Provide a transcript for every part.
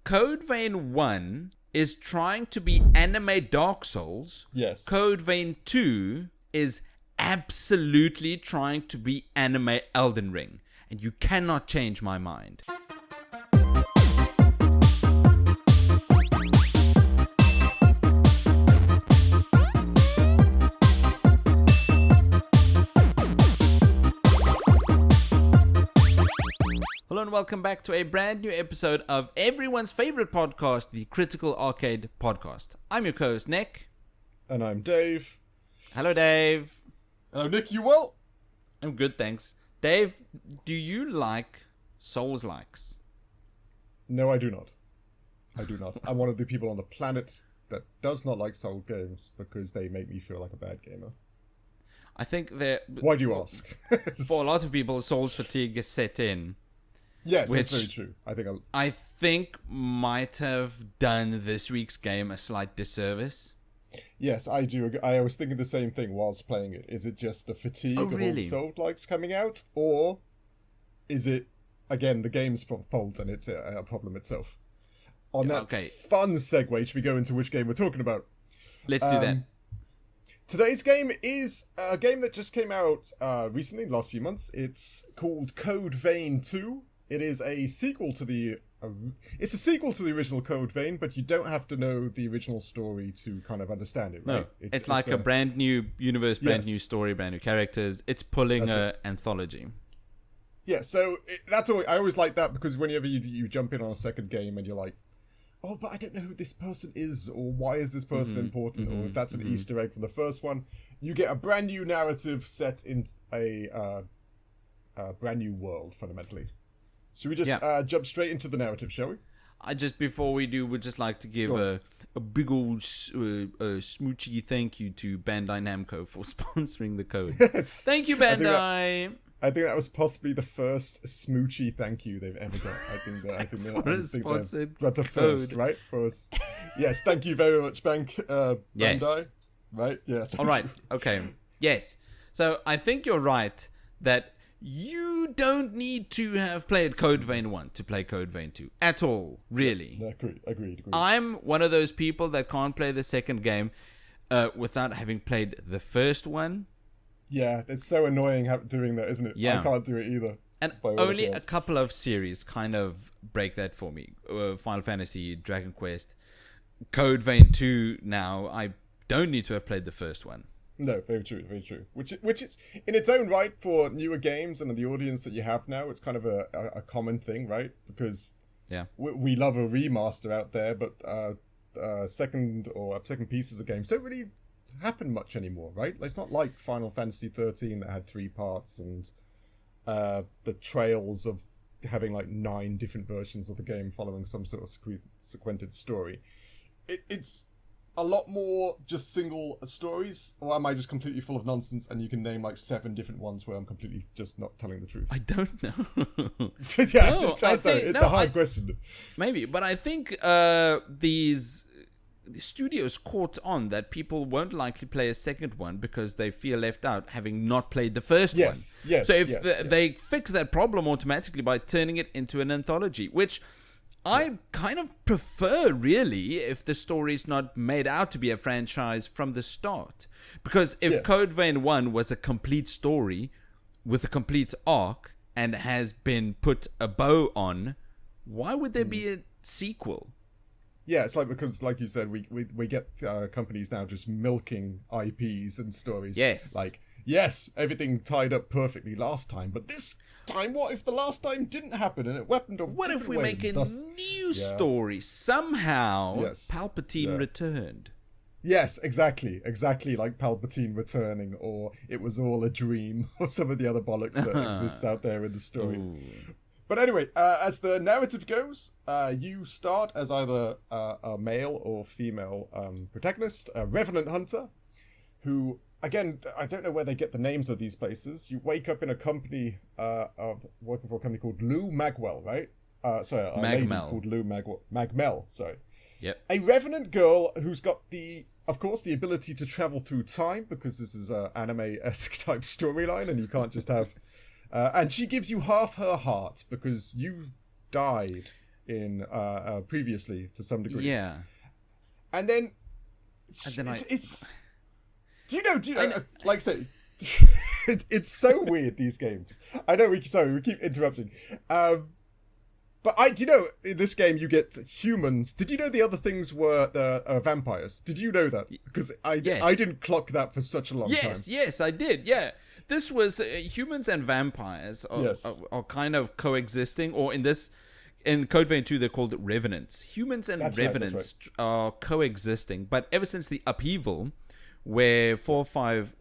Code Vein 1 is trying to be anime Dark Souls. Yes. Code Vein 2 is absolutely trying to be anime Elden Ring. And you cannot change my mind. Hello and welcome back to a brand new episode of everyone's favorite podcast, the Critical Arcade Podcast. I'm your co-host, Nick. And I'm Dave. Hello, Dave. Hello, Nick. You well? I'm good, thanks. Dave, do you like Soulslikes? No, I do not. I do not. I'm one of the people on the planet that does not like Soul games because they make me feel like a bad gamer. I think that... Why do you ask? For a lot of people, Souls fatigue is set in. Yes, which that's very true. I think might have done this week's game a slight disservice. Yes, I do. I was thinking the same thing whilst playing it. Is it just the fatigue of all the Soul-likes coming out? Or is it, again, the game's fault and it's a problem itself? On that fun segue, should we go into which game we're talking about? Let's do that. Today's game is a game that just came out recently, in the last few months. It's called Code Vein 2. It is a sequel to the... it's a sequel to the original Code Vein, but you don't have to know the original story to kind of understand it, right? No, it's like a brand new universe, brand new story, brand new characters. It's pulling an anthology. Yeah, so I always like that because whenever you jump in on a second game and you're like, oh, but I don't know who this person is, or why is this person important, or if that's an Easter egg from the first one, you get a brand new narrative set in a brand new world, fundamentally. Should we just jump straight into the narrative, shall we? Before we do, we'd just like to give a big old smoochy thank you to Bandai Namco for sponsoring the code. Yes. Thank you, Bandai. I think that was possibly the first smoochy thank you they've ever got. I think that's a first, right? For us. Yes, thank you very much, Bandai. Yes. Right? Yeah. All right. Okay. Yes. So I think you're right that you don't need to have played Code Vein 1 to play Code Vein 2. At all, really. Yeah, agreed. I'm one of those people that can't play the second game without having played the first one. Yeah, it's so annoying doing that, isn't it? Yeah. I can't do it either. And only a couple of series kind of break that for me. Final Fantasy, Dragon Quest, Code Vein 2 now. I don't need to have played the first one. No, very true. Which is, in its own right, for newer games and the audience that you have now, it's kind of a common thing, right? Because we love a remaster out there, but second pieces of games don't really happen much anymore, right? It's not like Final Fantasy 13 that had 3 parts and the trails of having like 9 different versions of the game following some sort of sequented story. It's a lot more just single stories, or am I just completely full of nonsense and you can name like 7 different ones where I'm completely just not telling the truth? I don't know. It's a hard question. Maybe, but I think the studios caught on that people won't likely play a second one because they feel left out having not played the first one. Yes. So if they fix that problem automatically by turning it into an anthology, which I kind of prefer, really, if the story's not made out to be a franchise from the start. Because if Code Vein 1 was a complete story with a complete arc and has been put a bow on, why would there be a sequel? Yeah, it's like, because like you said, we get companies now just milking IPs and stories. Yes. Like, yes, everything tied up perfectly last time, but this time, what if the last time didn't happen and it happened of what if we ways? Make a new story? Somehow Palpatine returned. Yes, exactly like Palpatine returning, or it was all a dream, or some of the other bollocks that exists out there in the story. Ooh. But anyway, as the narrative goes, you start as either a male or female protagonist, a revenant hunter, who, again, I don't know where they get the names of these places. You wake up in a company working for a company called Lou Magwell, right? A lady called Lou Magmel, sorry. Yep. A revenant girl who's got of course, the ability to travel through time, because this is an anime-esque type storyline, and you can't just have... and she gives you half her heart, because you died in previously to some degree. Yeah. And then it's do you know like I say, it's so weird, these games. I know we keep interrupting. But do you know, in this game you get humans. Did you know the other things were vampires? Did you know that? Because I didn't clock that for such a long time. Yes, I did. Yeah. This was humans and vampires are kind of coexisting, or in Code Vein 2 they're called revenants. Humans and revenants are coexisting, but ever since the upheaval, where 4 or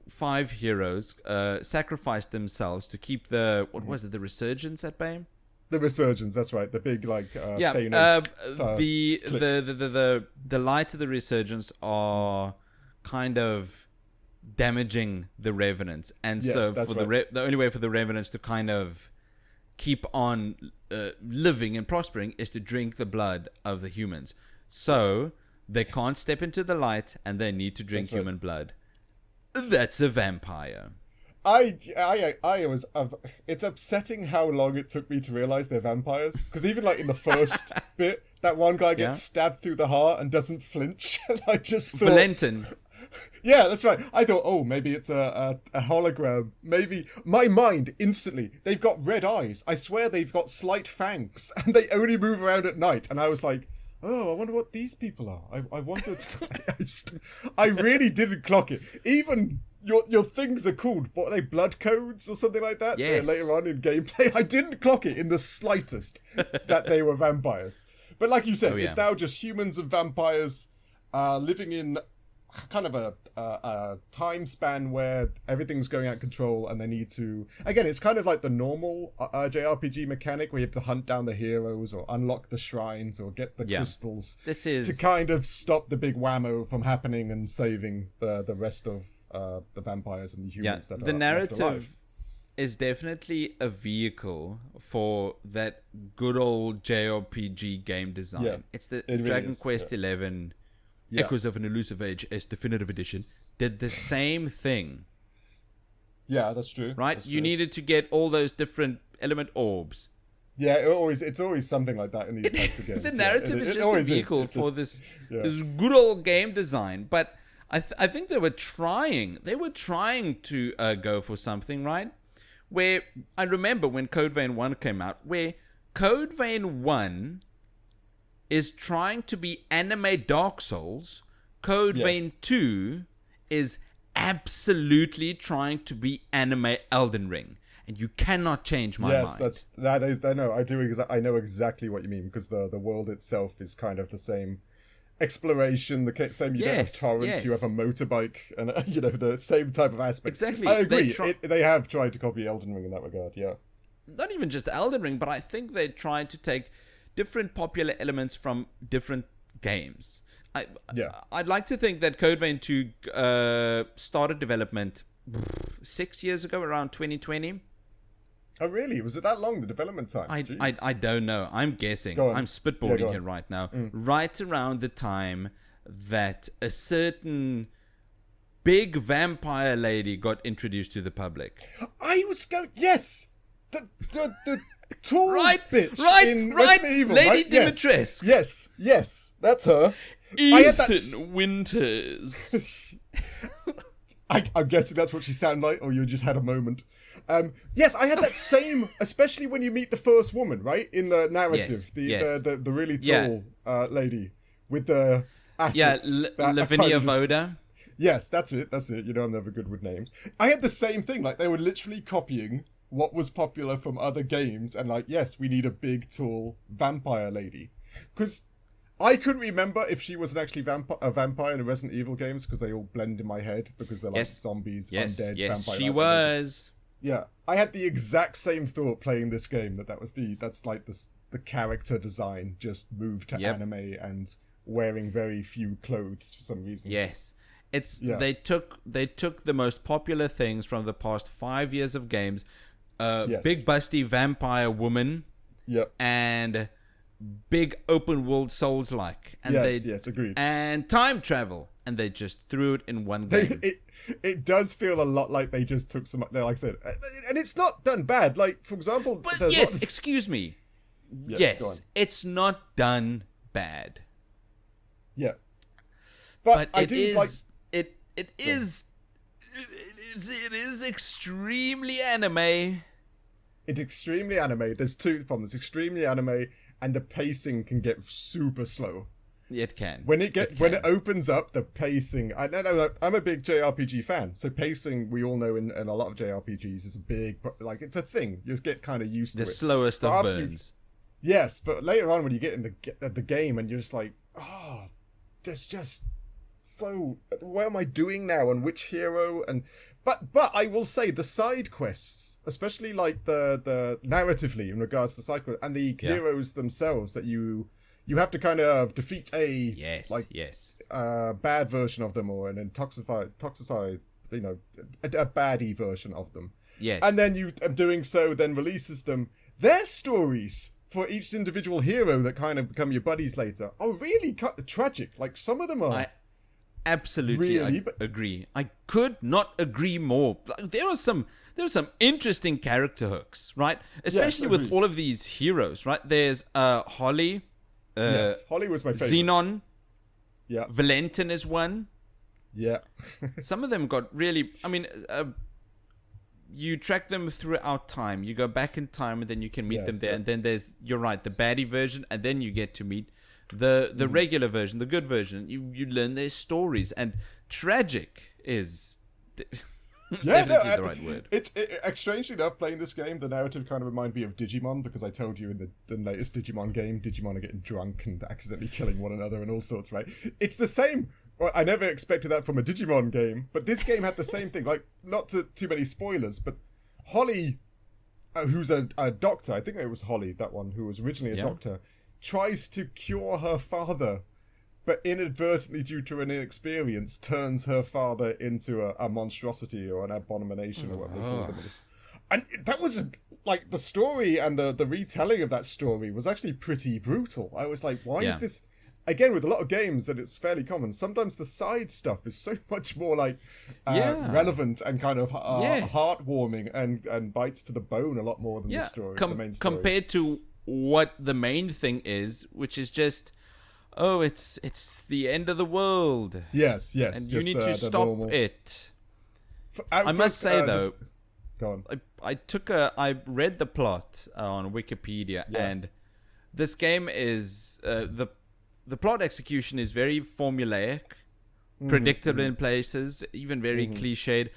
5 heroes sacrificed themselves to keep the resurgence at bay. The resurgence, that's right. The big Thanos, the light of the resurgence are kind of damaging the revenants, and so for the only way for the revenants to kind of keep on living and prospering is to drink the blood of the humans. So they can't step into the light, and they need to drink human blood. That's a vampire. It's upsetting how long it took me to realize they're vampires, because even like in the first bit, that one guy gets stabbed through the heart and doesn't flinch. And I just thought, Valentin. Yeah, that's right. I thought, maybe it's a hologram. Maybe my mind instantly. They've got red eyes. I swear they've got slight fangs, and they only move around at night. And I was like, I wonder what these people are. I wanted. I really didn't clock it. Even your things are called, what are they, blood codes or something like that? Yes. Later on in gameplay, I didn't clock it in the slightest that they were vampires. But like you said, it's now just humans and vampires living in kind of a time span where everything's going out of control, and they need to, again, it's kind of like the normal JRPG mechanic where you have to hunt down the heroes or unlock the shrines or get the crystals to kind of stop the big whammo from happening and saving the rest of the vampires and the humans that are narrative left alive. Is definitely a vehicle for that good old JRPG game design. It's the Dragon Quest XI Echoes of an Elusive Age as Definitive Edition did the same thing. Yeah, that's true. Right? That's you true. needed to get all those different element orbs. Yeah, it's always something like that in these types of games. The narrative is just a vehicle for this good old game design. But I think they were trying to go for something, right? Where I remember when Code Vein 1 came out, where Code Vein 1 is trying to be anime Dark Souls, Code Vein 2 is absolutely trying to be anime Elden Ring, and you cannot change my mind. Yes, I know exactly what you mean, because the world itself is kind of the same exploration, the same. You don't have torrents, you have a motorbike, and the same type of aspect. Exactly, I agree. They have tried to copy Elden Ring in that regard. Yeah, not even just Elden Ring, but I think they tried to take different popular elements from different games. I'd like to think that Code Vein 2 started development 6 years ago, around 2020. Oh, really? Was it that long, the development time? I don't know. I'm guessing. I'm spitballing here right now. Right around the time that a certain big vampire lady got introduced to the public. Yes! The tall bitch in Resident Evil, Lady Dimitrescu. Yes, that's her. Ethan Winters. I'm guessing that's what she sounded like, or you just had a moment. Yes, I had that same, especially when you meet the first woman, right? In the narrative, the really tall lady with the assets. Lavinia Voda. Yes, that's it. I'm never good with names. I had the same thing, like they were literally copying what was popular from other games, and like, yes, we need a big, tall vampire lady. Because I couldn't remember if she was actually a vampire in the Resident Evil games, because they all blend in my head, because they're like zombies, undead, vampire. She was. Yeah, I had the exact same thought playing this game, that's like the character design just moved to anime and wearing very few clothes for some reason. Yes. They took the most popular things from the past 5 years of games. Big busty vampire woman. Yep. And big open world Soulslike. And agreed. And time travel. And they just threw it in one game. It does feel a lot like they just took some, like I said, and it's not done bad. Like, for example, excuse me. Yes, it's not done bad. Yeah. But it is extremely anime. It's extremely anime. There's two problems. Extremely anime, and the pacing can get super slow. It can. When it opens up, the pacing. I'm a big JRPG fan, so pacing, we all know in a lot of JRPGs is a big, like, it's a thing. You just get kind of used to it. The slowest of burns. Yes, but later on when you get in the game and you're just like, just so, what am I doing now and which hero? And but I will say the side quests, especially like the narratively in regards to the side quests and the heroes themselves, that you have to kind of defeat a bad version of them, or an toxicide, you know, a baddie version of them. Yes. And then you, doing so, then releases them. Their stories for each individual hero that kind of become your buddies later are really tragic. Like, some of them are. I absolutely agree. I could not agree more. There are some interesting character hooks, right? Especially with all of these heroes, right? There's Holly. Holly was my favorite. Xenon. Yeah. Valentin is one. Yeah. Some of them got really... I mean, you track them throughout time. You go back in time and then you can meet them there. And then there's, you're right, the baddie version. And then you get to meet the regular version, the good version. You learn their stories. And tragic is... definitely the right word. It's strangely enough, playing this game, the narrative kind of reminded me of Digimon, because I told you in the latest Digimon game, Digimon are getting drunk and accidentally killing one another and all sorts, right? It's the same. Well, I never expected that from a Digimon game, but this game had the same thing. Like, not too many spoilers, but Holly, who's a doctor, I think it was Holly, that one, who was originally a doctor, tries to cure her father, but inadvertently, due to an inexperience, turns her father into a monstrosity or an abomination or whatever they call them. And that was, like, the story and the retelling of that story was actually pretty brutal. I was like, why is this... Again, with a lot of games, and it's fairly common, sometimes the side stuff is so much more, like, relevant and kind of heartwarming and bites to the bone a lot more than the story, the main story. Compared to what the main thing is, which is just... Oh, it's the end of the world. Yes. And you need to stop it. I must say, though, go on. I read the plot on Wikipedia, and this game is the plot execution is very formulaic, predictable in places, even very cliched,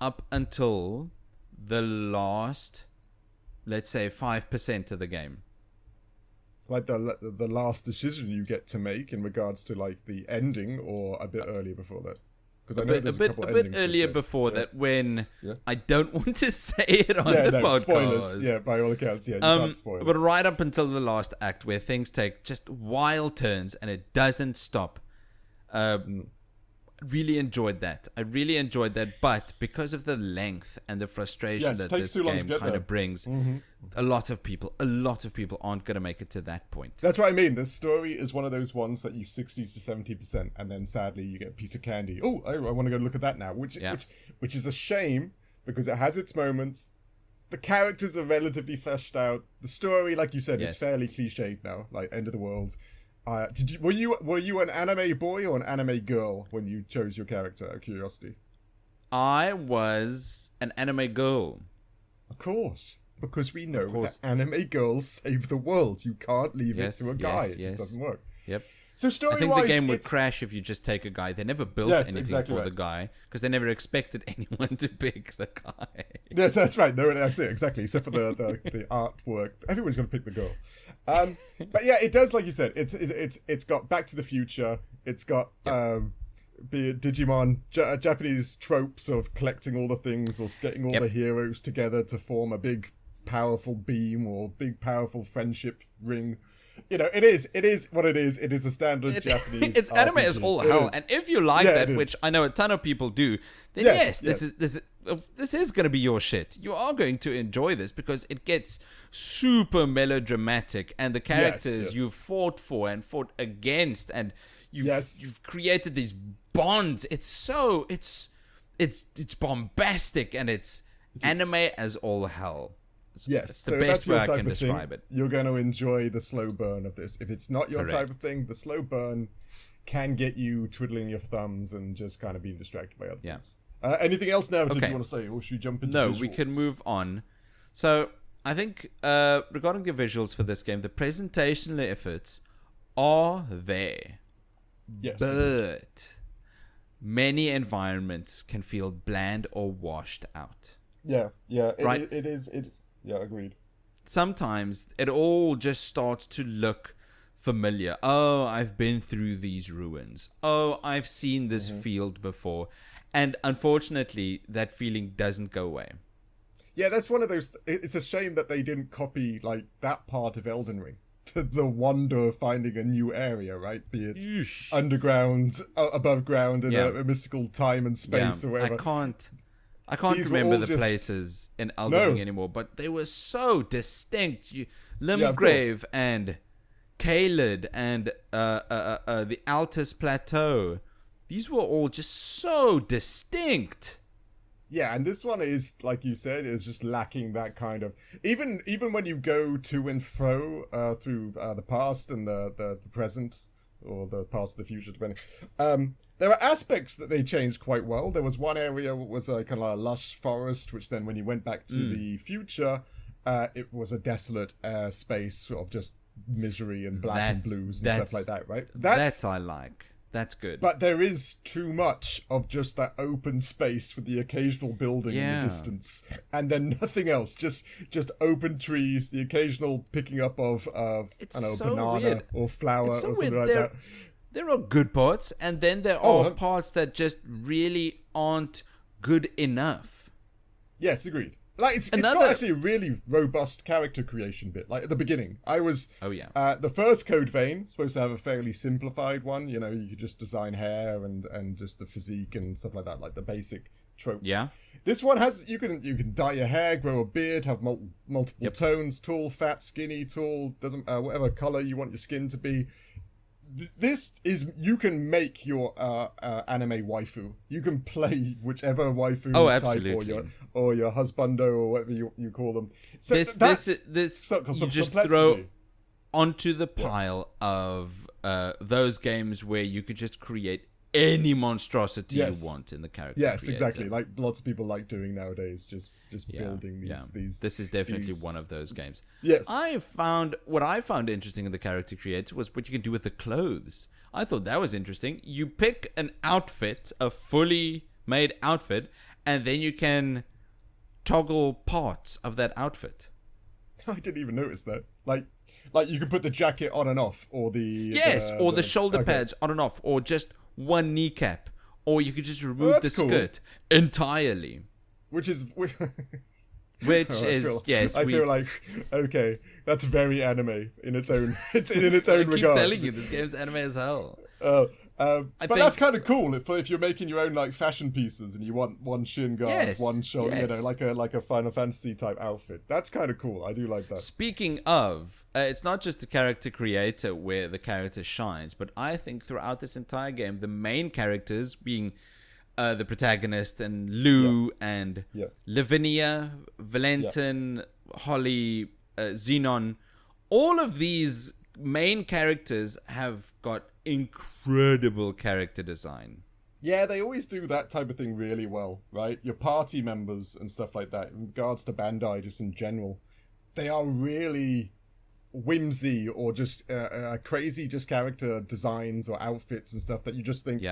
up until the last, let's say, 5% of the game. Like the last decision you get to make in regards to, like, the ending, or a bit earlier before that? Because I know there's a bit earlier before that, when I don't want to say it on the podcast. Spoilers. By all accounts, you can't spoil it. But right up until the last act, where things take just wild turns and it doesn't stop. Really enjoyed that. I really enjoyed that, but because of the length and the frustration that this game kind of brings, a lot of people aren't going to make it to that point. That's what I mean. This story is one of those ones that you 60 to 70%, and then sadly you get a piece of candy. Oh, I want to go look at that now, which is a shame, because it has its moments. The characters are relatively fleshed out. The story, like you said, is fairly cliched now, like end of the world. Were you an anime boy or an anime girl when you chose your character, out of curiosity? I was an anime girl. Of course, because we know that anime girls save the world. You can't leave it to a guy. It just doesn't work. Yep. So story-wise, I think the game would crash if you just take a guy. They never built anything for the guy, because they never expected anyone to pick the guy. Yes, that's right. No, that's it, exactly. Except for the artwork. Everyone's going to pick the girl. But yeah, it does, like you said, it's got Back to the Future. It's got be it Digimon, Japanese tropes of collecting all the things or getting all the heroes together to form a big powerful beam or big powerful friendship ring. You know, it is what it is. It is a standard Japanese It's anime as all hell. And if you like that, which I know a ton of people do, then this is going to be your shit. You are going to enjoy this, because it gets super melodramatic, and the characters you've fought for and fought against, and you've created these bonds. It's bombastic, and it's anime as all hell. Yes, the so best that's your way I type can of thing. describe it. You're going to enjoy the slow burn of this. If it's not your Correct. type of thing, the slow burn can get you twiddling your thumbs and just kind of being distracted by other things. Anything else, Narrative, you want to say, or should we jump into visuals? We can move on. So, I think regarding the visuals for this game, the presentational efforts are there. Yes. But many environments can feel bland or washed out. Yeah. Right? It is. Yeah, agreed. Sometimes it all just starts to look familiar. Oh, I've been through these ruins. Oh, I've seen this field before. And unfortunately, that feeling doesn't go away. Yeah, that's one of those... It's a shame that they didn't copy, like, that part of Elden Ring. The wonder of finding a new area, right? Be it underground, above ground, in a mystical time and space or whatever. I can't remember the places in Elden Ring anymore, but they were so distinct. Limgrave and Caelid and the Altus Plateau. These were all just so distinct. Yeah, and this one is, like you said, is just lacking that kind of... Even when you go to and fro through the past and the present, or the past and the future, depending, there are aspects that they changed quite well. There was one area that was a kind of a lush forest, which then when you went back to the future, it was a desolate space of just misery and black and blues and stuff like that, right? That I like. That's good. But there is too much of just that open space with the occasional building in the distance. And then nothing else. Just open trees, the occasional picking up of banana weird. Or flower or something like that. There are good parts, and then there are parts that just really aren't good enough. Yes, agreed. Like it's not actually a really robust character creation bit. Like at the beginning, I was the first Code Vein supposed to have a fairly simplified one. You know, you could just design hair and just the physique and stuff like that, like the basic tropes. Yeah. This one has you can dye your hair, grow a beard, have multiple tones, tall, fat, skinny, tall, doesn't whatever color you want your skin to be. This is you can make your anime waifu. You can play whichever waifu type or your husbando or whatever you call them. So this you just throw onto the pile of those games where you could just create any monstrosity you want in the character. Yes, creator. Exactly. Like lots of people like doing nowadays, just building these. This is definitely one of those games. Yes. What I found interesting in the character creator was what you can do with the clothes. I thought that was interesting. You pick an outfit, a fully made outfit, and then you can toggle parts of that outfit. I didn't even notice that. Like you can put the jacket on and off, or the the shoulder pads on and off, or just one kneecap, or you could just remove the skirt entirely. Which is I feel like okay, that's very anime in its own. It's in its own regard. I keep telling you, this game's anime as hell. But that's kind of cool if you're making your own like fashion pieces and you want one shin guard, one shoulder, you know, like a Final Fantasy type outfit. That's kind of cool. I do like that. Speaking of, it's not just the character creator where the character shines, but I think throughout this entire game, the main characters being the protagonist and Lou and Lavinia, Valentin, Holly, Xenon, all of these main characters have got incredible character design. Yeah, they always do that type of thing really well, right? Your party members and stuff like that, in regards to Bandai just in general, they are really whimsy or just crazy just character designs or outfits and stuff that you just think,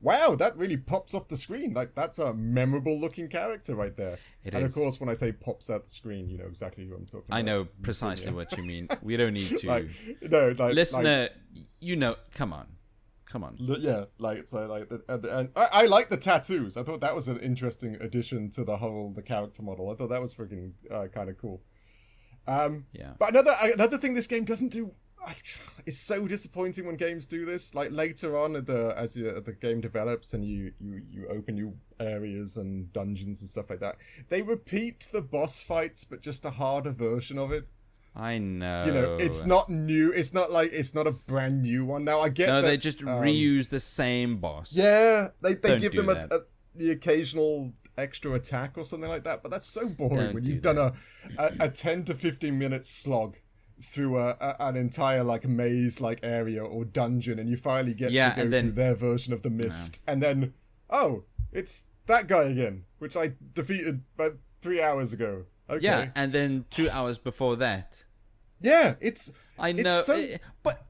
wow, that really pops off the screen. Like, that's a memorable looking character right there. Of course, when I say pops out the screen, you know exactly who I'm talking about. I know precisely what you mean. We don't need to. Listener, you know, come on. Yeah, and I like the tattoos. I thought that was an interesting addition to the character model. I thought that was freaking kind of cool. But another thing this game doesn't do. It's so disappointing when games do this. Like later on, as the game develops and you open new areas and dungeons and stuff like that, they repeat the boss fights, but just a harder version of it. I know. You know, it's not new. It's not a brand new one. Now I get. No, they just reuse the same boss. Yeah, they give them the occasional extra attack or something like that, but that's so boring when you've done a 10 to 15 minute slog through an entire like maze like area or dungeon, and you finally get to go through their version of the mist, and then it's that guy again, which I defeated about 3 hours ago. Okay. Yeah, and then 2 hours before that. Yeah, I know, but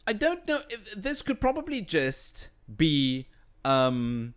I don't know if this could probably just be kind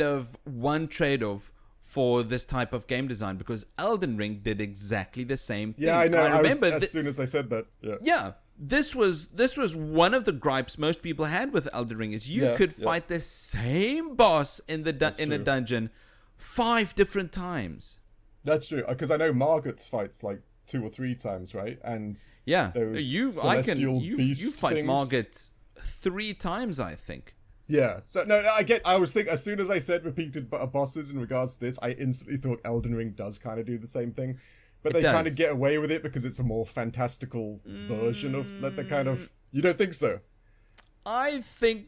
of one trade-off for this type of game design, because Elden Ring did exactly the same thing. Yeah, I know. I remember as soon as I said that. Yeah. Yeah. This was one of the gripes most people had with Elden Ring, is you could fight the same boss in a dungeon 5 different times. That's true, because I know Margaret's fights like 2 or 3 times, right? And those celestial beast you fight things. Margaret 3 times, I think. Yeah, so no, I was thinking, as soon as I said repeated bosses in regards to this, I instantly thought Elden Ring does kind of do the same thing. But they kind of get away with it because it's a more fantastical version of that. The kind of, you don't think so? I think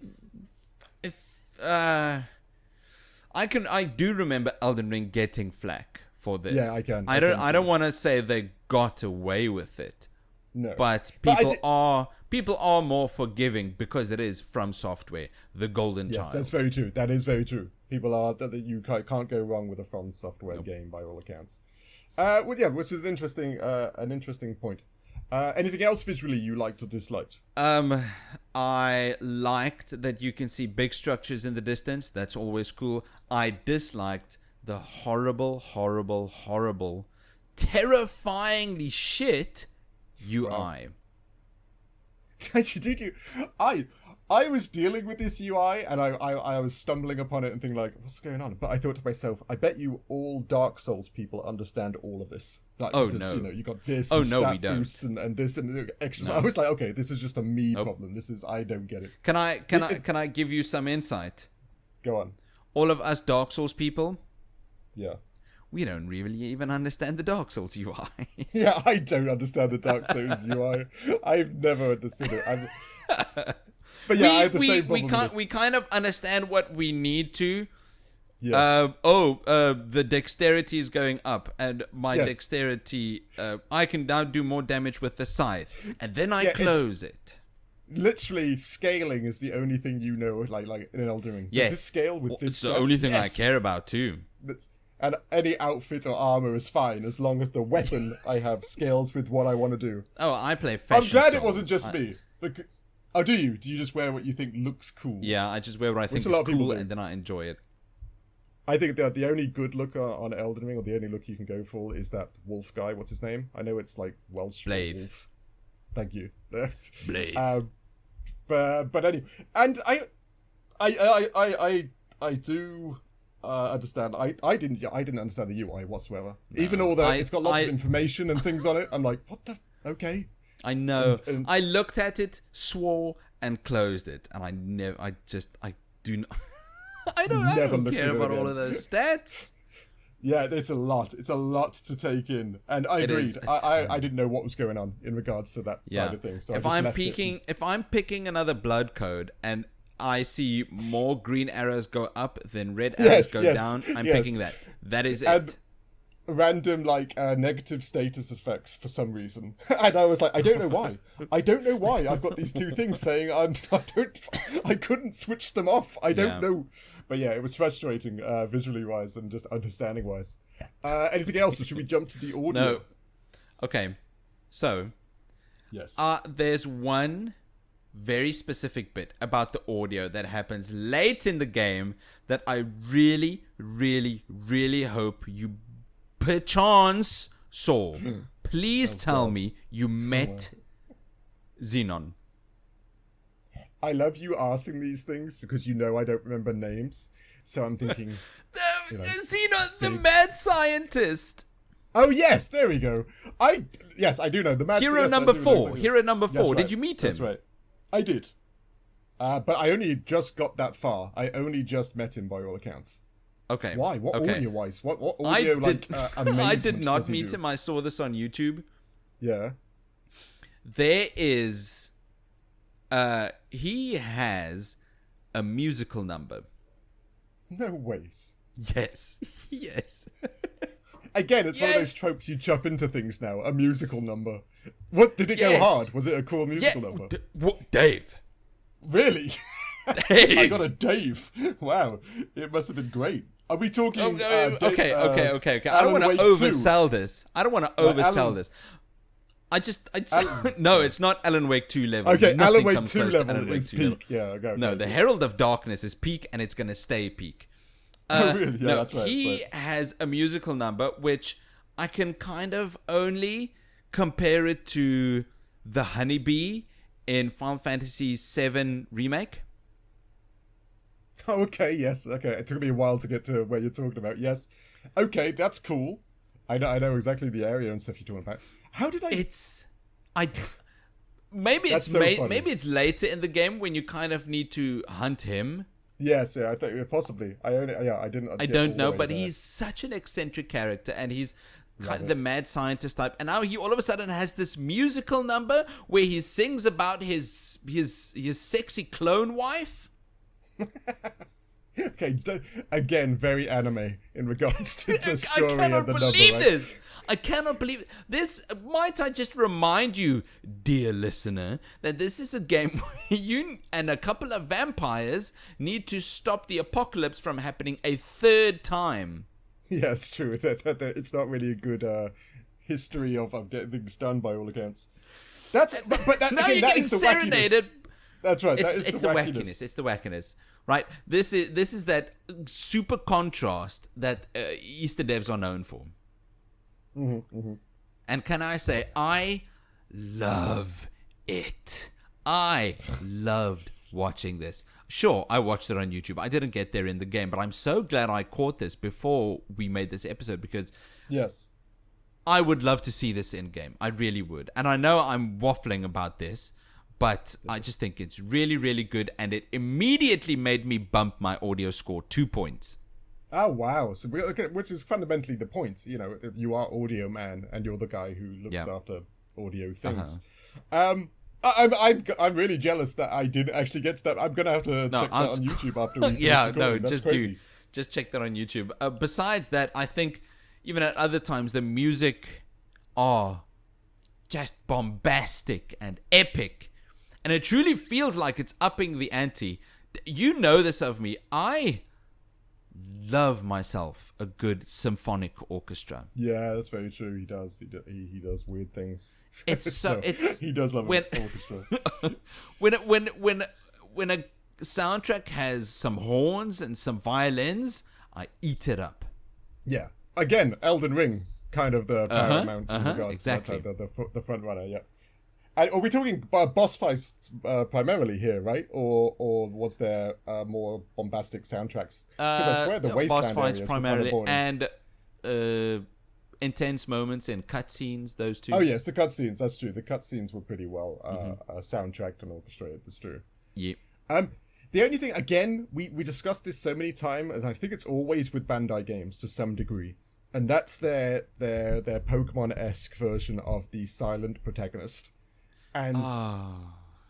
I do remember Elden Ring getting flack for this. Yeah, I can. I don't want to say they got away with it. No, but people are more forgiving because it is From Software, the golden child. Yes, that's very true. That is very true. People are that you can't go wrong with a From Software game by all accounts. Which is interesting. An interesting point. Anything else visually you liked or disliked? I liked that you can see big structures in the distance. That's always cool. I disliked the horrible, terrifyingly shit UI. Did you? I was dealing with this UI and I was stumbling upon it and thinking like, what's going on? But I thought to myself, I bet you all Dark Souls people understand all of this. Like, because, no. You got this and stat boosts and this and extras. No. I was like, okay, this is just a me problem. I don't get it. Can I give you some insight? Go on. All of us Dark Souls people, we don't really even understand the Dark Souls UI. Yeah, I don't understand the Dark Souls UI. I've never understood it. But yeah, I have the same problem. We kind of understand what we need to. Yes. The dexterity is going up, and my dexterity, I can now do more damage with the scythe, and then I close it. Literally, scaling is the only thing you know, like in an Elden Ring. Does this scale with this? It's the only thing I care about too. And any outfit or armor is fine as long as the weapon I have scales with what I want to do. Oh, I play fashion. I'm glad it wasn't just me. Because, do you? Do you just wear what you think looks cool? Yeah, I just wear what I think is cool, and then I enjoy it. I think that the only good look on Elden Ring, or the only look you can go for, is that wolf guy. What's his name? I know it's like Welsh for wolf. Thank you. Blade. But anyway, and I do understand. I didn't understand the UI whatsoever. No, even although it's got lots of information and things on it, I'm like, what the? Okay. I know. And I looked at it, swore, and closed it, and I do not. I don't care about all of those stats. Yeah, it's a lot. It's a lot to take in, and I agreed. I didn't know what was going on in regards to that side of things. So if I'm picking another blood code and I see more green arrows go up than red arrows go down, I'm picking that. That is it. Random negative status effects for some reason, and I was like, I don't know why. I've got these two things saying I couldn't switch them off. I don't know. But yeah, it was frustrating visually wise and just understanding wise. Anything else, or should we jump to the audio? No. Okay. So, yes. There's one very specific bit about the audio that happens late in the game that I really, really, really hope you perchance saw. Please tell me you met Xenon. I love you asking these things because you know I don't remember names. So I'm thinking... Xenon, the mad scientist. Oh, yes, there we go. I do know. The mad Hero number 4. Hero number 4. Did you meet him? That's right. I did. But I only just got that far. I only just met him by all accounts. Okay. Why? What audio-wise? What audio, amazement I did not meet do? him. I saw this on YouTube. Yeah. There is... he has a musical number. No ways. Yes. Yes. Again, it's one of those tropes you chop into things now. A musical number. What, did it go hard? Was it a cool musical number? What, Dave? Really? Dave. I got a Dave. Wow. It must have been great. Are we talking... Okay. I don't want to oversell this. No, it's not Alan Wake 2 level. Okay, Nothing Alan Wake comes 2 close to level Alan Wake is 2 peak. level. Yeah, okay. No, the Herald of Darkness is peak, and it's going to stay peak. Really? Yeah, that's right. He has a musical number, which I can kind of only compare it to the Honeybee in Final Fantasy VII Remake. Okay, yes. Okay, it took me a while to get to where you're talking about. Yes. Okay, that's cool. I know exactly the area and stuff you're talking about. How did I... Maybe That's it's so funny. maybe it's later in the game when you kind of need to hunt him. Yes, yeah, I think possibly. I don't know, but he's such an eccentric character, and he's kind of the mad scientist type. And now he all of a sudden has this musical number where he sings about his sexy clone wife. Okay, again, very anime in regards to the story of the number. I cannot believe this. I cannot believe it. This. Might I just remind you, dear listener, that this is a game where you and a couple of vampires need to stop the apocalypse from happening a third time. Yeah, it's true. It's not really a good history of getting things done by all accounts. But that, now again, you're that getting is the serenaded. Wackiness. That's right. It's the wackiness. It's the wackiness. Right. This is that super contrast that Easter devs are known for. Mm-hmm, mm-hmm. And can I say, I love it. I loved watching this. Sure, I watched it on YouTube. I didn't get there in the game, but I'm so glad I caught this before we made this episode, because yes, I would love to see this in game. I really would. And I know I'm waffling about this, but I just think it's really, really good, and it immediately made me bump my audio score 2 points. Oh, wow. So, which is fundamentally the point. You know, you are audio man, and you're the guy who looks after audio things. I'm really jealous that I didn't actually get to that. I'm gonna have to check that on YouTube after we finish recording. That's crazy. Just check that on YouTube. Besides that, I think even at other times the music are just bombastic and epic, and it truly feels like it's upping the ante. You know this of me. I love myself a good symphonic orchestra. Yeah, that's very true. He does. He does weird things. It's so. He does love an orchestra. when a soundtrack has some horns and some violins, I eat it up. Yeah. Again, Elden Ring, kind of the paramount in regards exactly. to that, the front runner. Yeah. And are we talking boss fights primarily here, right? Or was there more bombastic soundtracks? Because I swear the wasteland boss fights areas primarily, were kind of and intense moments in cutscenes. Those two. Oh yes, the cutscenes. That's true. The cutscenes were pretty well soundtracked and orchestrated. That's true. Yeah. The only thing, again, we discussed this so many times, and I think it's always with Bandai games to some degree, and that's their Pokemon-esque version of the silent protagonist. And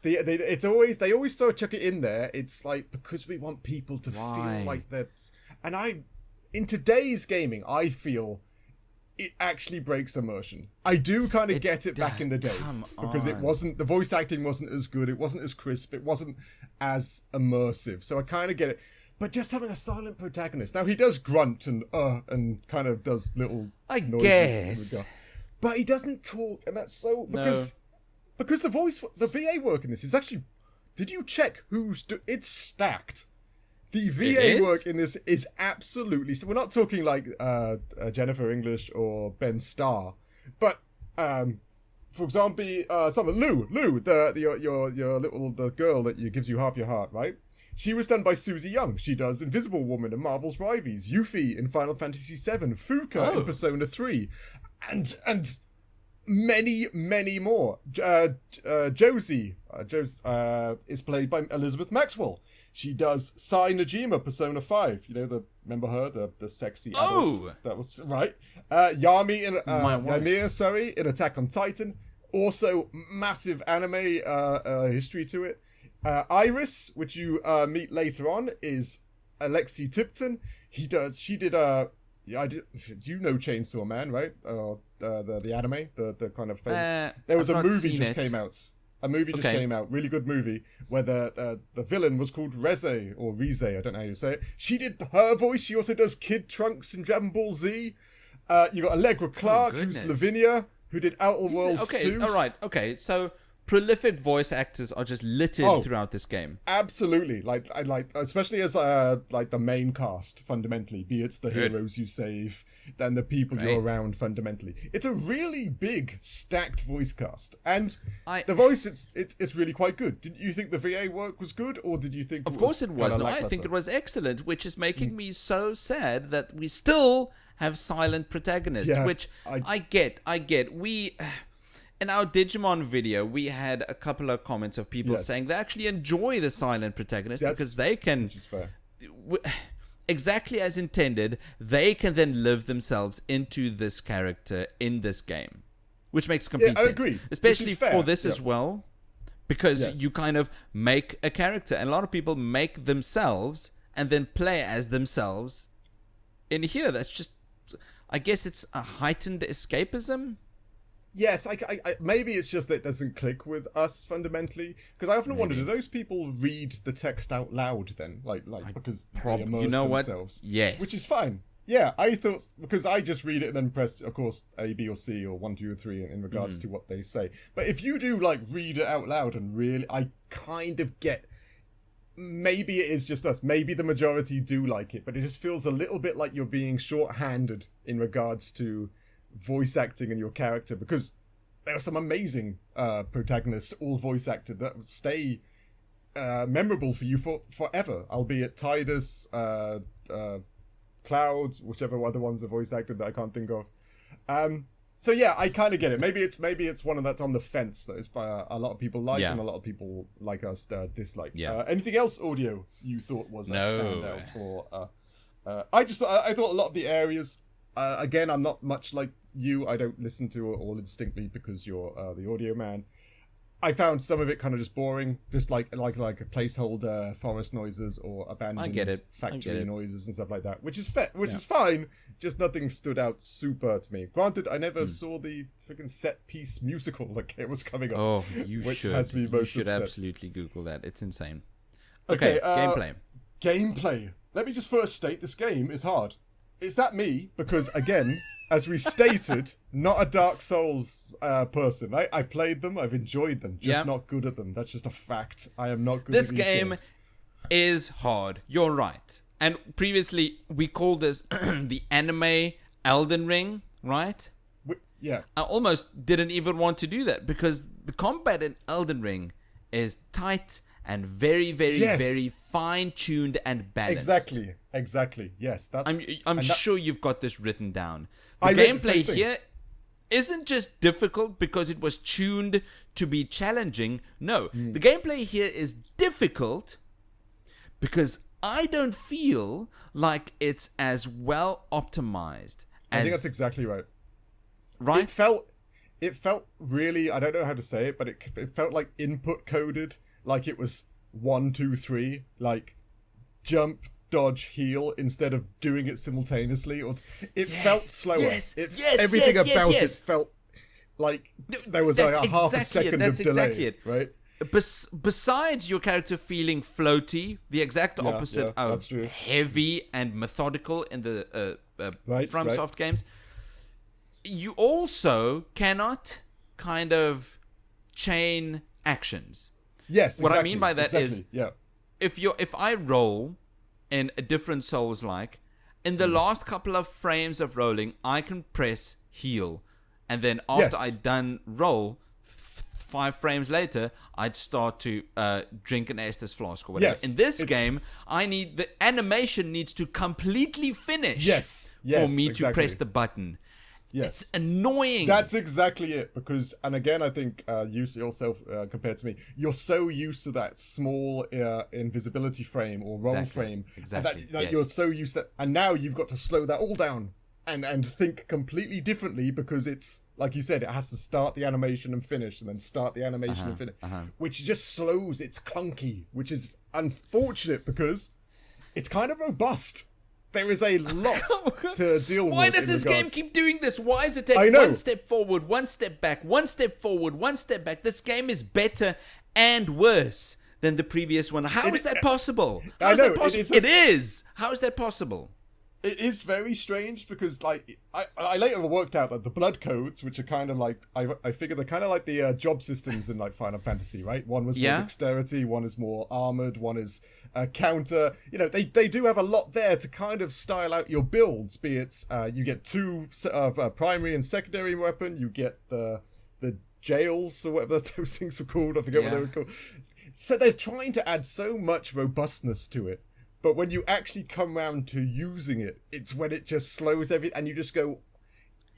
they always throw chuck it in there. It's like, because we want people to feel like that. And in today's gaming, I feel it actually breaks immersion. I do kind of get it back in the day, because the voice acting wasn't as good. It wasn't as crisp. It wasn't as immersive. So I kind of get it. But just having a silent protagonist. Now he does grunt and kind of does little noises. Guess. But he doesn't talk, and that's so because the VA work in this is actually... Did you check it's stacked. The VA work in this is absolutely... So we're not talking like Jennifer English or Ben Starr. But, for example, Lou, the girl that gives you half your heart, right? She was done by Susie Young. She does Invisible Woman in Marvel's Rivals, Yuffie in Final Fantasy VII, Fuka in Persona 3, and many, many more. Josie is played by Elizabeth Maxwell. She does Sai Najima, Persona 5. Remember her, the sexy adult? That was right. Yami in in Attack on Titan. Also, massive anime history to it. Iris, which you meet later on, is Alexei Tipton. She did Chainsaw Man, right? The anime, the kind of famous. There was a movie just came out. A movie just came out, really good movie, where the villain was called Reze, or Rize, I don't know how you say it. She did her voice. She also does Kid Trunks in Dragon Ball Z. You got Allegra Clark, who's Lavinia, who did Outer Worlds 2. All right, okay, so prolific voice actors are just littered throughout this game. Absolutely, like especially as like the main cast fundamentally, be it the heroes you save, then the people you're around fundamentally. It's a really big stacked voice cast, and the voice it's really quite good. Did you think the VA work was good, or did you think? Of course it was. No, I think it was excellent, which is making me so sad that we still have silent protagonists, which I get. In our Digimon video, we had a couple of comments of people saying they actually enjoy the silent protagonist because they can, which is fair. Exactly as intended, they can then live themselves into this character in this game, which makes complete sense. I agree. Especially for this as well, because you kind of make a character, and a lot of people make themselves and then play as themselves. In here, that's just, I guess it's a heightened escapism. Yes, I maybe it's just that it doesn't click with us fundamentally, because I often wonder, do those people read the text out loud then, like because they immerse themselves? Yes, which is fine. Yeah, I thought, because I just read it and then press, of course, A, B, or C, or 1, 2, or 3 in regards to what they say. But if you do like read it out loud and really, I kind of get. Maybe it is just us. Maybe the majority do like it, but it just feels a little bit like you're being short-handed in regards to voice acting in your character, because there are some amazing protagonists, all voice acted, that stay memorable for you forever, albeit Tidus, Clouds, whichever other ones are voice acted that I can't think of. So yeah, I kind of get it. Maybe it's one that's on the fence that is a lot of people like and a lot of people like us dislike. Anything else audio you thought was a standout? Or I thought a lot of the areas. Again, I'm not much like you. I don't listen to it all instinctively because you're the audio man. I found some of it kind of just boring, just like a placeholder forest noises or abandoned factory noises and stuff like that, which is is fine. Just nothing stood out super to me. Granted, I never saw the freaking set piece musical that it was coming up. Oh, you should. Has me most you should upset. Absolutely Google that. It's insane. Okay, Gameplay. Let me just first state this game is hard. Is that me? Because again, as we stated, not a Dark Souls person. I've played them, I've enjoyed them, just not good at them. That's just a fact. I am not good at these games. This game is hard. You're right. And previously, we called this the anime Elden Ring, right? Yeah. I almost didn't even want to do that because the combat in Elden Ring is tight and very, very, very fine-tuned and balanced. Exactly. Yes, I'm sure you've got this written down. The gameplay here isn't just difficult because it was tuned to be challenging. No, the gameplay here is difficult because I don't feel like it's as well optimized as... I think that's exactly right. Right? It felt really, I don't know how to say it, but it felt like input coded, like it was 1, 2, 3, like jump, dodge, heal, instead of doing it simultaneously. Or it felt slower. Everything about it felt like there was like a half a second of delay. Right? Besides your character feeling floaty, the exact opposite of heavy and methodical in the FromSoft games, you also cannot kind of chain actions. Yes, what I mean by that is if I roll in a different Soulslike, in the last couple of frames of rolling, I can press heal, and then after I'd done roll, 5 frames later, I'd start to drink an Estus flask or whatever. In this game, the animation needs to completely finish for me to press the button. Yes. It's annoying. That's exactly it. Because, and again, I think you yourself, compared to me, you're so used to that small invisibility frame or roll frame. Exactly. That you're so used to that. And now you've got to slow that all down and think completely differently, because it's, like you said, it has to start the animation and finish, and then start the animation and finish. Which just slows, it's clunky, which is unfortunate because it's kind of robust. There is a lot to deal with. Why does this game keep doing this? Why is it taking one step forward, one step back, one step forward, one step back? This game is better and worse than the previous one. How is that possible? How is that possible? It is. How is that possible? It is very strange because, like, I later worked out that the blood codes, which are kind of like, I figure they're kind of like the job systems in, like, Final Fantasy, right? One was more dexterity, one is more armored, one is counter. You know, they do have a lot there to kind of style out your builds, be it you get two primary and secondary weapon, you get the jails or whatever those things were called, I forget what they were called. So they're trying to add so much robustness to it. But when you actually come around to using it, it's when it just slows everything, and you just go,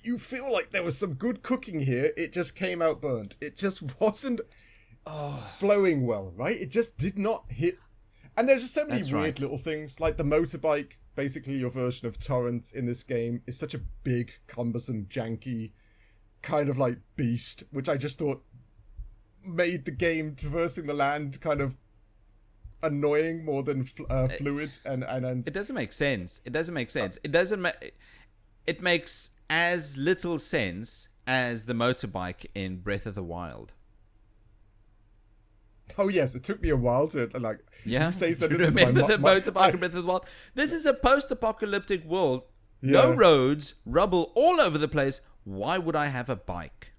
you feel like there was some good cooking here, it just came out burnt. It just wasn't flowing well, right? It just did not hit. And there's just so many weird little things, like the motorbike, basically your version of Torrent in this game, is such a big, cumbersome, janky, kind of like beast, which I just thought made the game traversing the land kind of annoying more than fluid and it doesn't make sense. It makes as little sense as the motorbike in Breath of the Wild. Oh yes, it took me a while to you say so. This remember the motorbike in Breath of the Wild? This is a post-apocalyptic world. No roads, rubble all over the place. Why would I have a bike?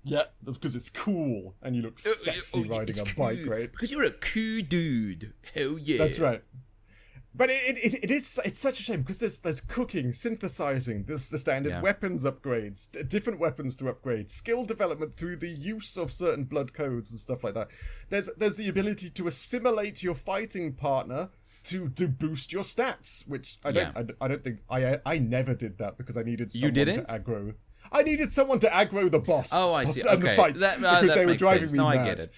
Yeah, because it's cool and you look sexy riding a bike, right? Because you're a cool dude. Hell yeah. That's right. But it's such a shame because there's cooking, synthesizing, there's the standard weapons upgrades, different weapons to upgrade, skill development through the use of certain blood codes and stuff like that. There's the ability to assimilate your fighting partner to boost your stats, which I don't think I never did that because I needed someone to aggro. I needed someone to aggro the boss. Oh, I see. And the fights because they were driving me mad. I get it.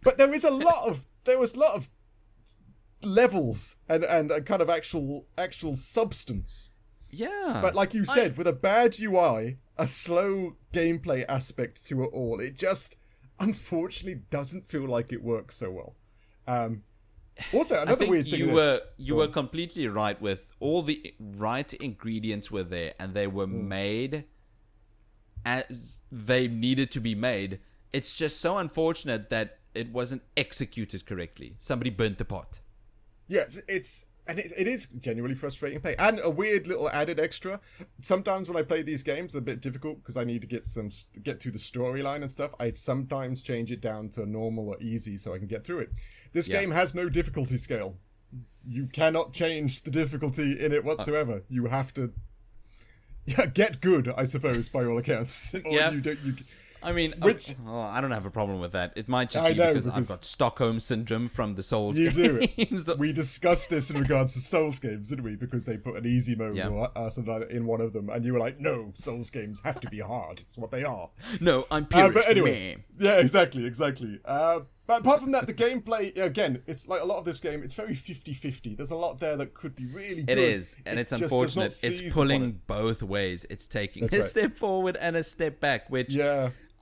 But there was a lot of levels and kind of actual substance. Yeah. But like you said, with a bad UI, a slow gameplay aspect to it all, it just unfortunately doesn't feel like it works so well. Also, another weird thing you were completely right with all the right ingredients were there and they were made as they needed to be made. It's just so unfortunate that it wasn't executed correctly. Somebody burnt the pot. Yes, it is genuinely frustrating to play. And a weird little added extra. Sometimes when I play these games, they're a bit difficult because I need to get through the storyline and stuff. I sometimes change it down to normal or easy so I can get through it. This game has no difficulty scale. You cannot change the difficulty in it whatsoever. You have to get good, I suppose, by all accounts. I mean, I don't have a problem with that. It might just be because I've got Stockholm Syndrome from the Souls games. Do. We discussed this in regards to Souls games, didn't we? Because they put an easy mode or something in one of them, and you were like, no, Souls games have to be hard. It's what they are. No, I'm purist, but anyway, yeah, exactly. But apart from that, the gameplay, again, it's like a lot of this game, it's very 50-50. There's a lot there that could be really good. It is, and it's unfortunate. It's pulling both ways. It's taking a step forward and a step back, which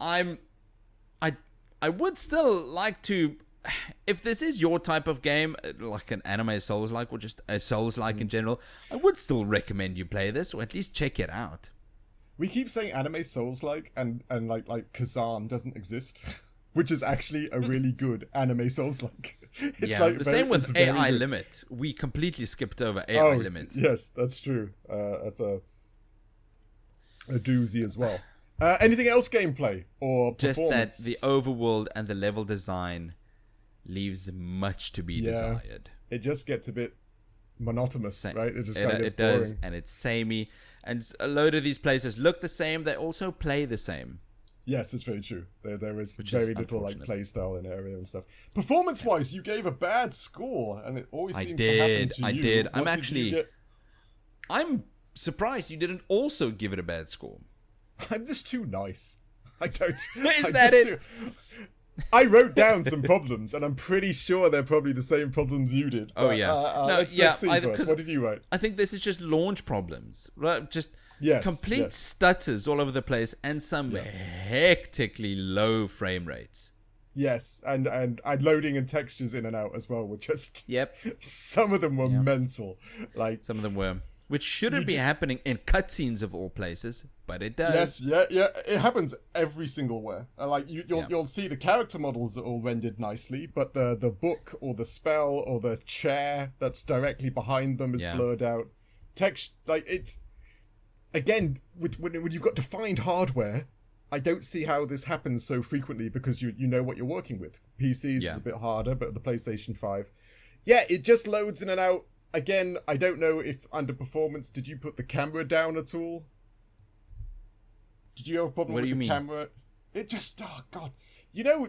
I would still like to, if this is your type of game, like an anime Souls-like or just a Souls-like in general, I would still recommend you play this or at least check it out. We keep saying anime Souls-like and like Kazan doesn't exist. Which is actually a really good anime Souls-like. The same with AI Limit. We completely skipped over AI Limit. Yes, that's true. That's a doozy as well. Anything else gameplay or performance? Just that the overworld and the level design leaves much to be desired. It just gets a bit monotonous, right? It just kind of gets boring. Does, and it's samey. And a load of these places look the same. They also play the same. Yes, it's very true. There is very little like play style in the area and stuff. Performance-wise, you gave a bad score, and it always seems to happen to you. I did. I'm surprised you didn't also give it a bad score. I'm just too nice. I don't. Is that it? I wrote down some problems, and I'm pretty sure they're probably the same problems you did. But, let's see first. What did you write? I think this is just launch problems, right? Just stutters all over the place and some hectically low frame rates. Yes, and loading and textures in and out as well were just... Yep. Some of them were mental. Like some of them were. Which shouldn't be happening in cutscenes of all places, but it does. Yes, yeah. It happens every single where. Like you'll see the character models are all rendered nicely, but the book or the spell or the chair that's directly behind them is blurred out. Text, like it's... Again, when you've got defined hardware, I don't see how this happens so frequently because you know what you're working with. PCs is a bit harder, but the PlayStation 5... Yeah, it just loads in and out. Again, I don't know if under performance, did you put the camera down at all? Did you have a problem with the camera? It just, oh god. You know,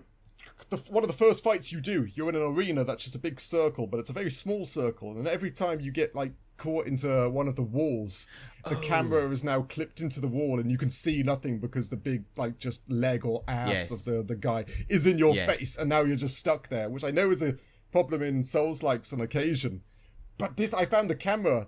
one of the first fights you do, you're in an arena that's just a big circle, but it's a very small circle, and every time you get, like, caught into one of the walls, the camera is now clipped into the wall, and you can see nothing because the big, like, just leg or ass of the guy is in your face, and now you're just stuck there, which I know is a problem in Soulslikes on occasion. But I found the camera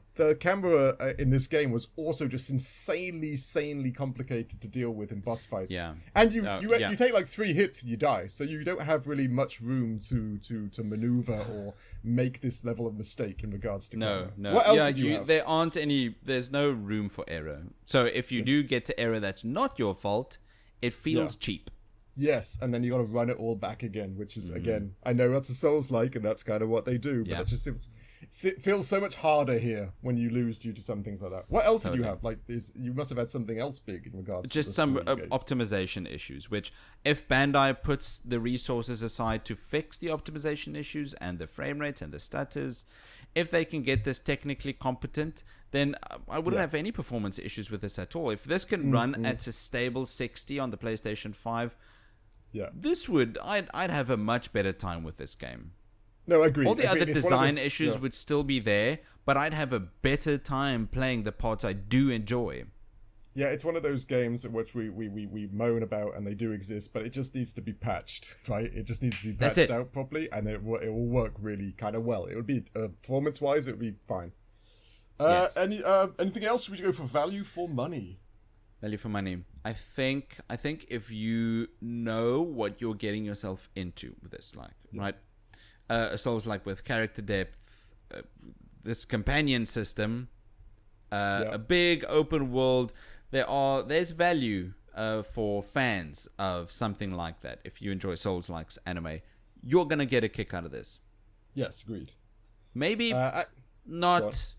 in this game was also just insanely complicated to deal with in boss fights. Yeah. And you take like 3 hits and you die, so you don't have really much room to maneuver or make this level of mistake in regards to camera. No. What else do you have? There's no room for error. So if you do get to error that's not your fault, it feels cheap. Yes, and then you got to run it all back again, which is, again, I know that's a Souls-like, and that's kind of what they do, but it just feels so much harder here when you lose due to some things like that. What else did you have? Like, you must have had something else big in regards to just some optimization issues, which if Bandai puts the resources aside to fix the optimization issues and the frame rates and the stutters, if they can get this technically competent, then I wouldn't have any performance issues with this at all. If this can run at a stable 60 on the PlayStation 5, I'd have a much better time with this game. No, I agree. All the other design issues would still be there, but I'd have a better time playing the parts I do enjoy. Yeah, it's one of those games in which we moan about, and they do exist, but it just needs to be patched, right? It just needs to be patched out properly, and it will work really kind of well. It would be, performance-wise, it would be fine. Anything else? Should we go for value for money? Value for money. I think if you know what you're getting yourself into with this, right? A Souls-like with character depth, this companion system, a big open world. There's value for fans of something like that. If you enjoy Souls-likes anime, you're gonna get a kick out of this. Yes, agreed. Maybe not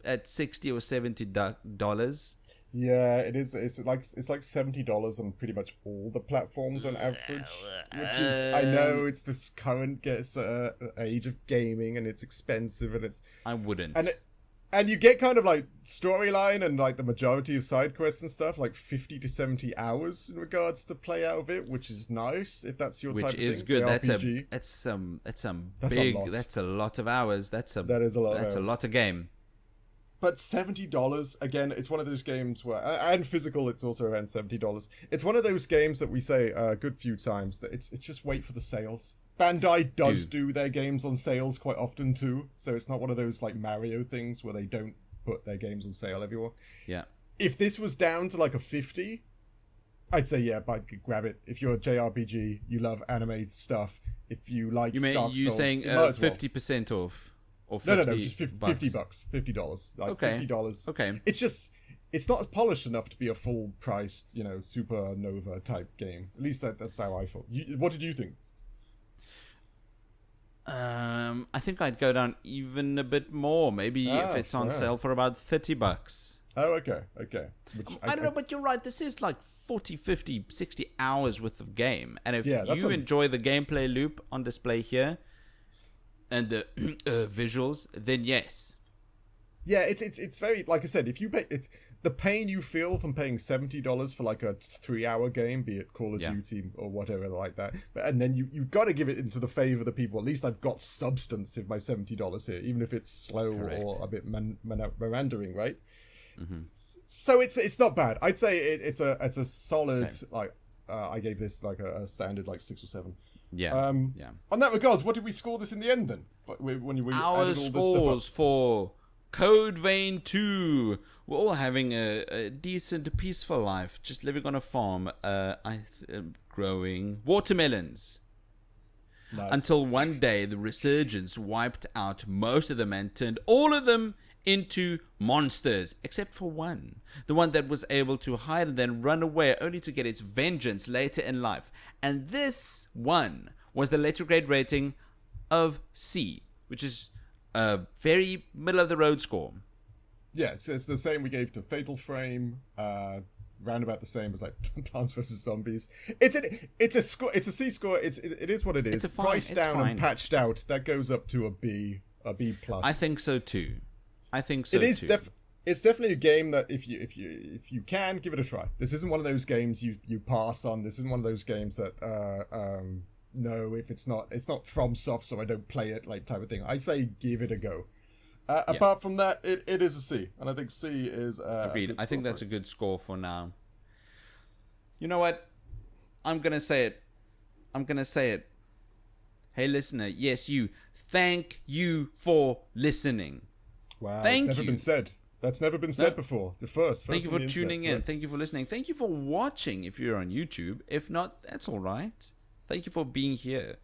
at $60 or $70. Yeah, it is. It's like $70 on pretty much all the platforms on average, which is, I know it's this current age of gaming and it's expensive and it's. I wouldn't. And you get kind of like storyline and like the majority of side quests and stuff, like 50 to 70 hours in regards to play out of it, which is nice if that's your type of thing. Which is good. JRPG. That's a lot of hours. That is a lot. That's a lot of game. But $70, again, it's one of those games where, and physical, it's also around $70. It's one of those games that we say a good few times that it's just wait for the sales. Bandai does do their games on sales quite often too, so it's not one of those like Mario things where they don't put their games on sale everywhere. Yeah. If this was down to like a 50, I'd say grab it. If you're a JRPG, you love anime stuff. If you like Dark Souls, you're saying 50% off. No, just $50. $50. Like $50. Okay. It's not polished enough to be a full priced, supernova type game. At least that's how I felt. What did you think? I think I'd go down even a bit more. Maybe if it's on sale for about $30. Oh, okay. I don't know, but you're right. This is like 40, 50, 60 hours worth of game. And if you enjoy the gameplay loop on display here and the visuals, then yes. Yeah, it's very, like I said, if you pay, it's the pain you feel from paying $70 for like a 3-hour game, be it Call of Duty or whatever like that, and then you got to give it into the favor of the people. At least I've got substance in my $70 here, even if it's slow or a bit meandering, right? Mm-hmm. So it's not bad. I'd say it's a solid I gave this like a standard like 6 or 7. Yeah. On that regards, what did we score this in the end then? When you our added all this scores stuff up? for Code Vein 2. We're all having a decent, peaceful life, just living on a farm, growing watermelons. Nice. Until one day the resurgence wiped out most of them and turned all of them into monsters, except for one. The one that was able to hide and then run away, only to get its vengeance later in life. And this one was the letter grade rating of C, which is a very middle of the road score. Yeah, it's the same we gave to Fatal Frame, round about the same as like Plants vs Zombies. It's a score. It's a C score. It is what it is. Priced down and patched out, that goes up to a B plus. I think so too. It is it's definitely a game that if you can, give it a try. This isn't one of those games you pass on. This isn't one of those games that no, if it's not FromSoft, so I don't play it, like, type of thing. I say give it a go. Apart from that, it is a C, and I think C is agreed. I think that's a good score for now. You know what? I'm gonna say it. Hey, listener, yes, you. Thank you for listening. Wow, that's never been said. That's never been said before. The first Thank you for tuning in. Thank you for listening. Thank you for watching if you're on YouTube. If not, that's all right. Thank you for being here.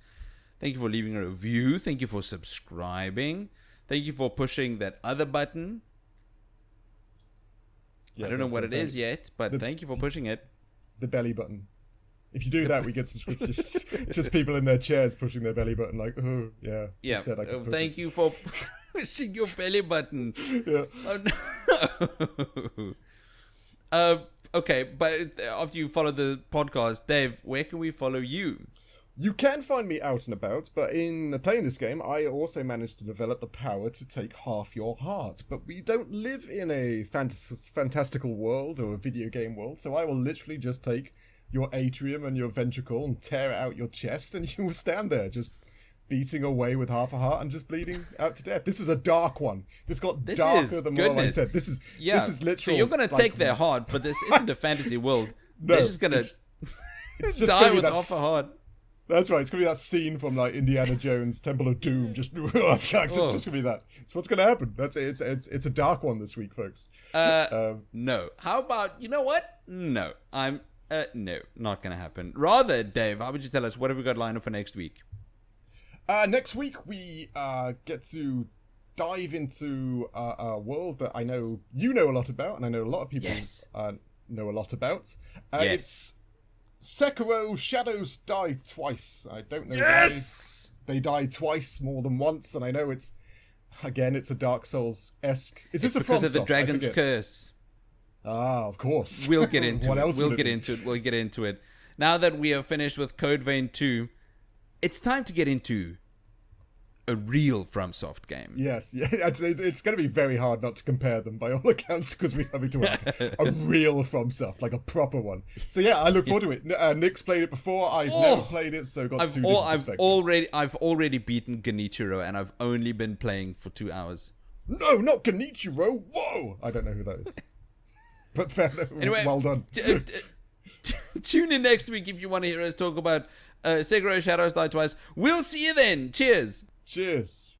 Thank you for leaving a review. Thank you for subscribing. Thank you for pushing that other button. Yeah, I don't know what it is yet, but thank you for pushing it. The belly button. If you do that, we get subscriptions. Just people in their chairs pushing their belly button, like, oh, yeah. Yeah. Thank you for pushing your belly button. Yeah. Oh, no. Okay, but after you follow the podcast, Dave, where can we follow you? You can find me out and about, but in playing this game, I also managed to develop the power to take half your heart. But we don't live in a fantastical world or a video game world, so I will literally just take your atrium and your ventricle and tear out your chest, and you will stand there just beating away with half a heart and just bleeding out to death. This is a dark one. This got darker than what I said. This is literal. So you're gonna take their heart, but this isn't a fantasy world. No, they're just gonna it's just die with half a heart. That's right. It's gonna be that scene from like Indiana Jones, Temple of Doom. It's just gonna be that. It's what's gonna happen. That's it. It's a dark one this week, folks. No. How about, you know what? No. No, not gonna happen. Rather, Dave, how would you tell us what have we got lined up for next week? Next week we get to dive into a world that I know you know a lot about, and I know a lot of people know a lot about. It's Sekiro: Shadows Die Twice. I don't know why they die twice more than once, and I know it's a Dark Souls-esque. Is this because of the Dragon's Curse? Ah, of course. We'll get into it. We'll get into it. Now that we are finished with Code Vein 2, it's time to get into a real FromSoft game. Yes, it's going to be very hard not to compare them by all accounts, because we're having to have a real FromSoft, like a proper one. So yeah, I look forward to it. Nick's played it before. I've never played it, so got two different perspectives. I've already beaten Genichiro, and I've only been playing for 2 hours. No, not Genichiro. Whoa! I don't know who that is. But fair enough. Anyway, well done. Tune in next week if you want to hear us talk about Sekiro: Shadows Die Twice. We'll see you then. Cheers. Cheers.